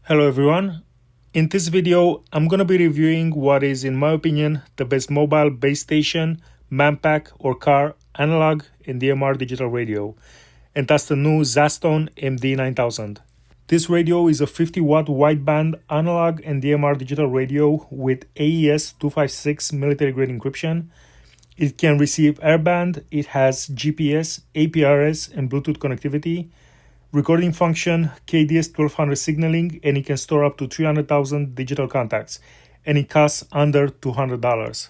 Hello everyone. In this video, I'm going to be reviewing what is, in my opinion, the best mobile base station, Manpack or car analog and DMR digital radio. And that's the new Zastone MD9000. This radio is a 50-watt wideband analog and DMR digital radio with AES 256 military-grade encryption. It can receive airband, it has GPS, APRS, and Bluetooth connectivity, recording function, KDS 1200 signaling, and it can store up to 300,000 digital contacts, and it costs under $200.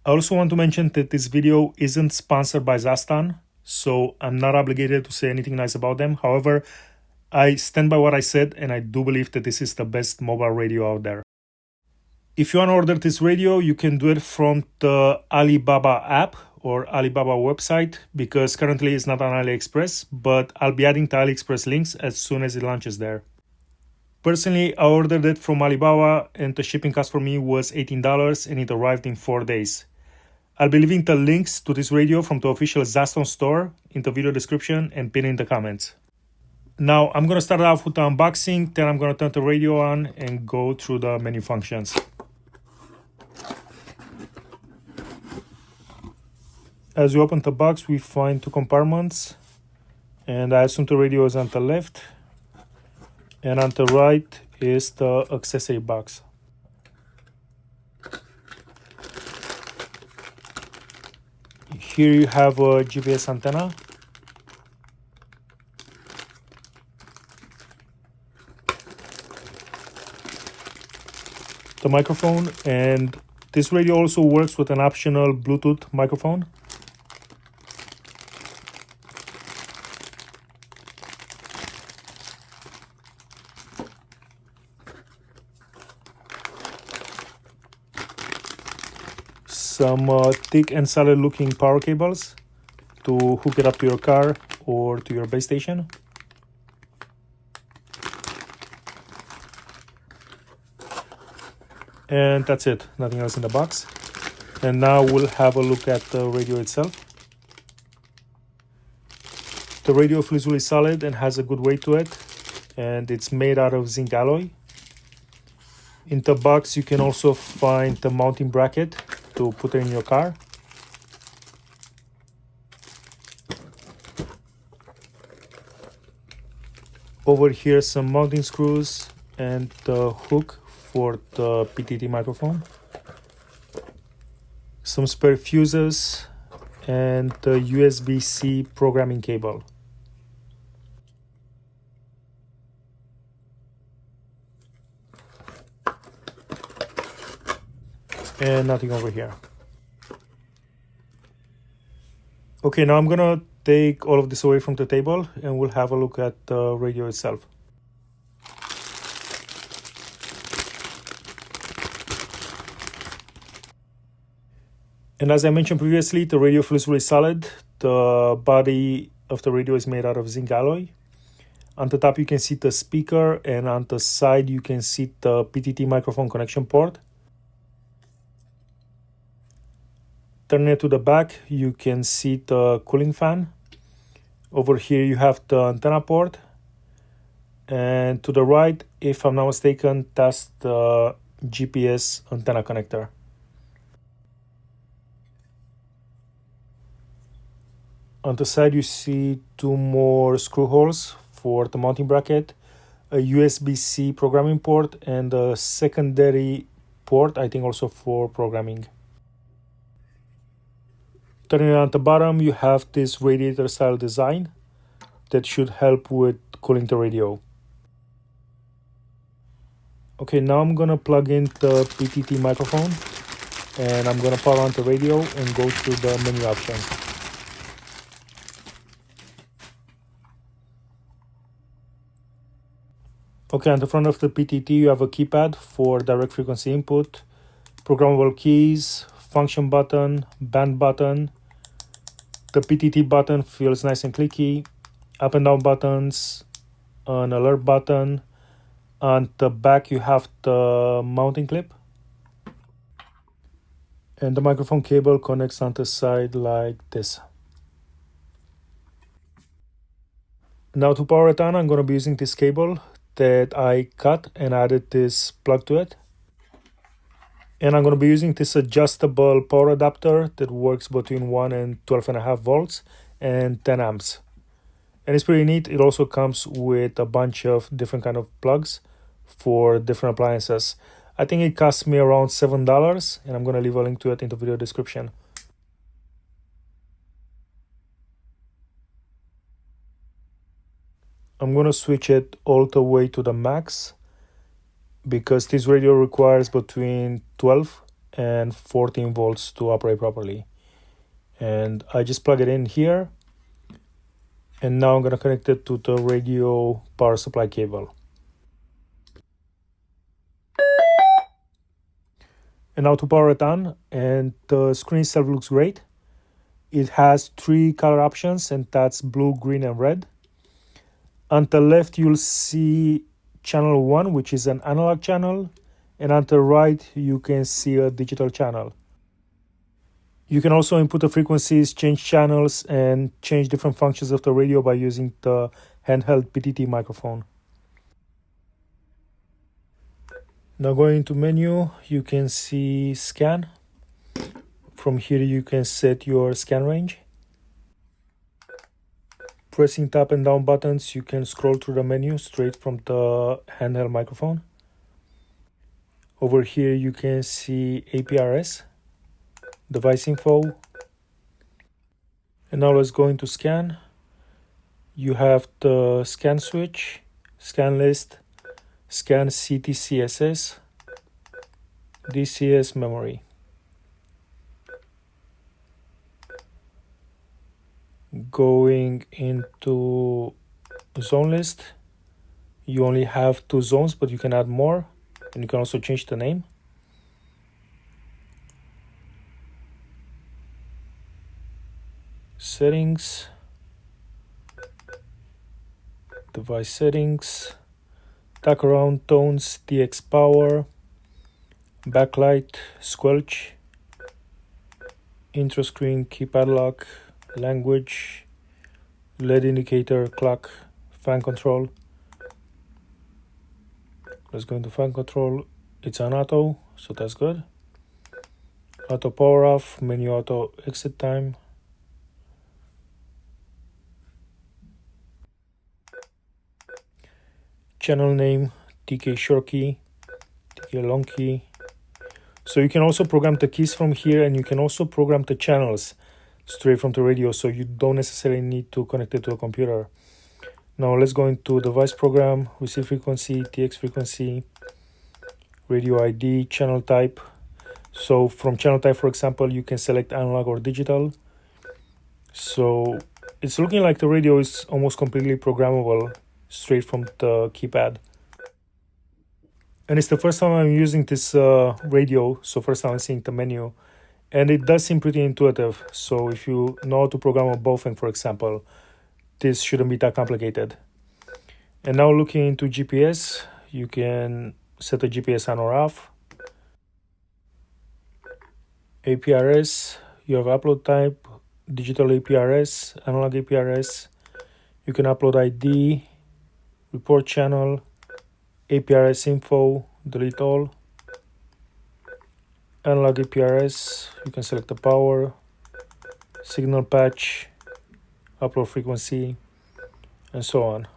I also want to mention that this video isn't sponsored by Zastone, so I'm not obligated to say anything nice about them. However, I stand by what I said, and I do believe that this is the best mobile radio out there. If you want to order this radio, you can do it from the Alibaba app or Alibaba website, because currently it's not on AliExpress, but I'll be adding the AliExpress links as soon as it launches there. Personally, I ordered it from Alibaba and the shipping cost for me was $18 and it arrived in 4 days. I'll be leaving the links to this radio from the official Zastone store in the video description and pin in the comments. Now I'm going to start off with the unboxing, then I'm going to turn the radio on and go through the menu functions. As we open the box, we find two compartments, and I assume the radio is on the left, and on the right is the accessory box. Here you have a GPS antenna. The microphone, and this radio also works with an optional Bluetooth microphone. Some thick and solid looking power cables to hook it up to your car or to your base station. And that's it, nothing else in the box. And now we'll have a look at the radio itself. The radio feels really solid and has a good weight to it, and it's made out of zinc alloy. In the box you can also find the mounting bracket to put it in your car. Over here some mounting screws and the hook for the PTT microphone, some spare fuses, and the USB-C programming cable. And nothing over here. Okay, now I'm gonna take all of this away from the table and we'll have a look at the radio itself. And as I mentioned previously, the radio feels really solid. The body of the radio is made out of zinc alloy. On the top you can see the speaker, and on the side you can see the PTT microphone connection port. Turning it to the back, you can see the cooling fan. Over here you have the antenna port. And to the right, if I'm not mistaken, that's the GPS antenna connector. On the side you see two more screw holes for the mounting bracket, a USB-C programming port, and a secondary port, I think also for programming. Turning it on the bottom, you have this radiator style design that should help with cooling the radio. Okay, now I'm gonna plug in the PTT microphone and I'm gonna power on the radio and go through the menu options. Okay, on the front of the PTT you have a keypad for direct frequency input, programmable keys, function button, band button. The PTT button feels nice and clicky, up and down buttons, an alert button. On the back you have the mounting clip. And the microphone cable connects on the side like this. Now to power it on, I'm going to be using this cable. that I cut and added this plug to it. And I'm going to be using this adjustable power adapter that works between 1 and 12.5 volts and 10 amps. And it's pretty neat. It also comes with a bunch of different kind of plugs for different appliances. I think it cost me around $7, and I'm going to leave a link to it in the video description. I'm going to switch it all the way to the max because this radio requires between 12 and 14 volts to operate properly. And I just plug it in here. And now I'm going to connect it to the radio power supply cable. And now to power it on, and the screen itself looks great. It has 3 color options, and that's blue, green, and red. On the left, you'll see channel 1, which is an analog channel, and on the right, you can see a digital channel. You can also input the frequencies, change channels, and change different functions of the radio by using the handheld PTT microphone. Now going into menu, you can see scan. From here, you can set your scan range. Pressing top and down buttons, you can scroll through the menu straight from the handheld microphone. Over here, you can see APRS, device info. And now let's go into scan. You have the scan switch, scan list, scan CTCSS, DCS memory. Going into zone list, you only have 2 zones, but you can add more, and you can also change the name. Settings, device settings, tack around tones, DX power, backlight, squelch, intro screen, keypad lock, language, LED indicator, clock, fan control. Let's go into fan control. It's on auto, so that's good. Auto power off, menu auto exit time. Channel name, TK short key, TK long key. So you can also program the keys from here, and you can also program the channels straight from the radio, so you don't necessarily need to connect it to a computer. Now let's go into device program, receive frequency, TX frequency, radio ID, channel type. So from channel type, for example, you can select analog or digital. So it's looking like the radio is almost completely programmable straight from the keypad. And it's the first time I'm using this radio, so first time I'm seeing the menu. And it does seem pretty intuitive, so if you know how to program a buffering, for example, this shouldn't be that complicated. And now looking into GPS, you can set the GPS on or off. APRS, you have upload type, digital APRS, analog APRS. You can upload ID, report channel, APRS info, delete all. Analog APRS, you can select the power, signal patch, upload frequency, and so on.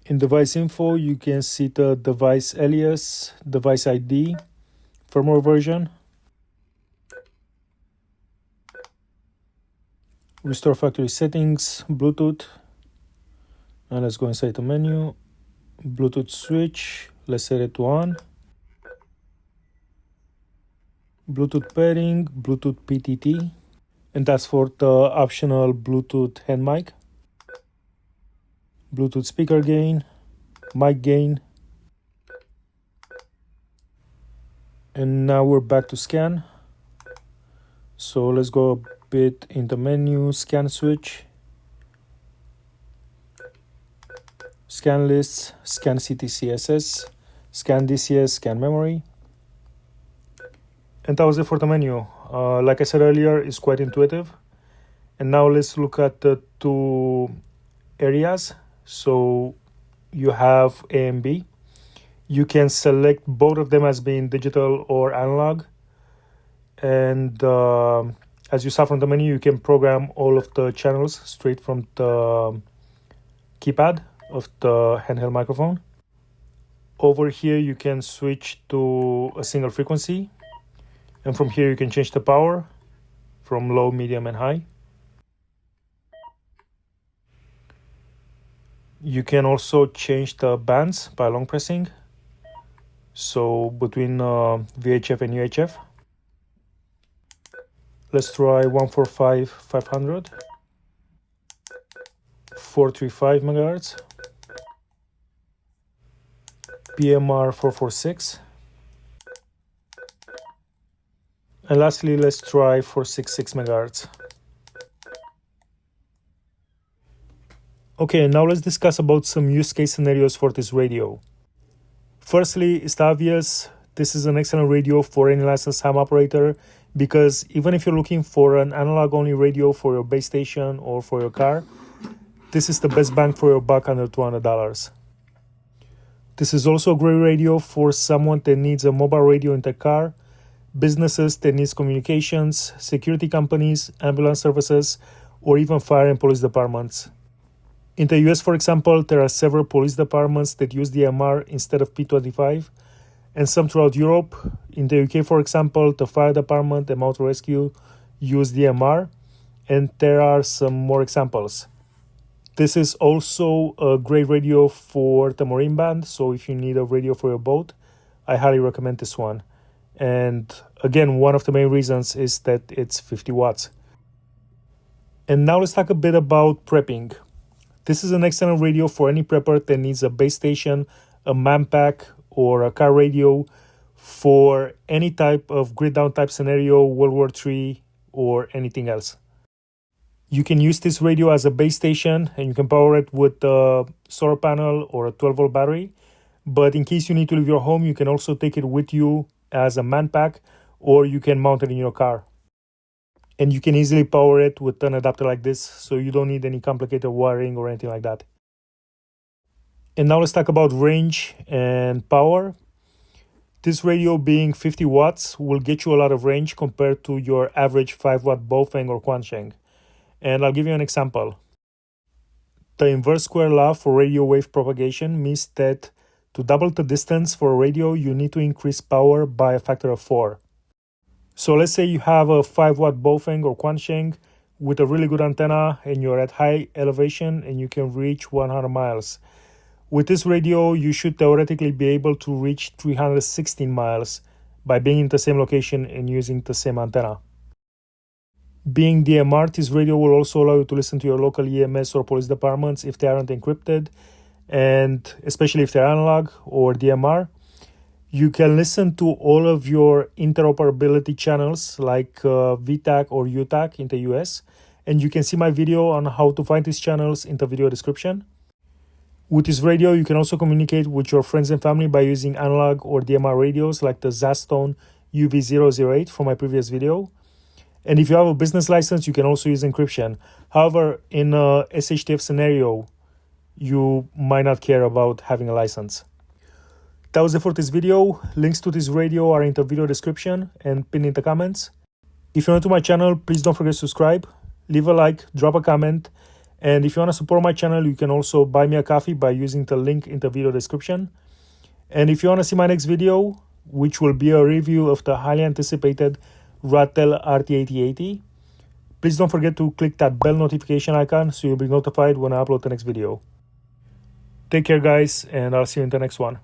In device info, you can see the device alias, device ID, firmware version, restore factory settings, Bluetooth. Now let's go inside the menu. Bluetooth switch, let's set it to on. Bluetooth pairing, Bluetooth PTT, and that's for the optional Bluetooth hand mic. Bluetooth speaker gain, mic gain. And now we're back to scan. So let's go a bit in the menu, scan switch, scan lists, scan CTCSS, scan DCS, scan memory. And that was it for the menu. Like I said earlier, it's quite intuitive. And now let's look at the two areas. So you have A and B. You can select both of them as being digital or analog. And as you saw from the menu, you can program all of the channels straight from the keypad of the handheld microphone. Over here, you can switch to a single frequency. And from here, you can change the power from low, medium, and high. You can also change the bands by long pressing. So between VHF and UHF. Let's try 145 500, 435 megahertz, DMR 446, and lastly, let's try 466 megahertz. Okay, now let's discuss about some use case scenarios for this radio. Firstly, it's obvious this is an excellent radio for any licensed ham operator, because even if you're looking for an analog-only radio for your base station or for your car, this is the best bang for your buck under $200. This is also a great radio for someone that needs a mobile radio in their car, businesses that needs communications, security companies, ambulance services, or even fire and police departments. In the US, for example, there are several police departments that use DMR instead of P25, and some throughout Europe. In the UK, for example, the fire department and motor rescue use DMR, and there are some more examples. This is also a great radio for the marine band, so if you need a radio for your boat, I highly recommend this one. And again, one of the main reasons is that it's 50 watts. And now let's talk a bit about prepping. This is an excellent radio for any prepper that needs a base station, a Manpack, or a car radio for any type of grid down type scenario, World War III, or anything else. You can use this radio as a base station, and you can power it with a solar panel or a 12-volt battery. But in case you need to leave your home, you can also take it with you as a Manpack, or you can mount it in your car. And you can easily power it with an adapter like this, so you don't need any complicated wiring or anything like that. And now let's talk about range and power. This radio, being 50 watts, will get you a lot of range compared to your average 5-watt Baofeng or Quansheng. And I'll give you an example. The inverse square law for radio wave propagation means that to double the distance for a radio, you need to increase power by a factor of 4. So let's say you have a 5-watt Baofeng or Quansheng with a really good antenna, and you're at high elevation and you can reach 100 miles. With this radio, you should theoretically be able to reach 316 miles by being in the same location and using the same antenna. Being DMR, this radio will also allow you to listen to your local EMS or police departments if they aren't encrypted, and especially if they're analog or DMR. You can listen to all of your interoperability channels like VTAC or UTAC in the US, and you can see my video on how to find these channels in the video description. With this radio, you can also communicate with your friends and family by using analog or DMR radios like the Zastone UV008 from my previous video. And if you have a business license, you can also use encryption. However, in a SHTF scenario, you might not care about having a license. That was it for this video. Links to this radio are in the video description and pinned in the comments. If you're new to my channel, please don't forget to subscribe, leave a like, drop a comment. And if you want to support my channel, you can also buy me a coffee by using the link in the video description. And if you want to see my next video, which will be a review of the highly anticipated Rattel RT8080, please don't forget to click that bell notification icon so you'll be notified when I upload the next video. Take care, guys, and I'll see you in the next one.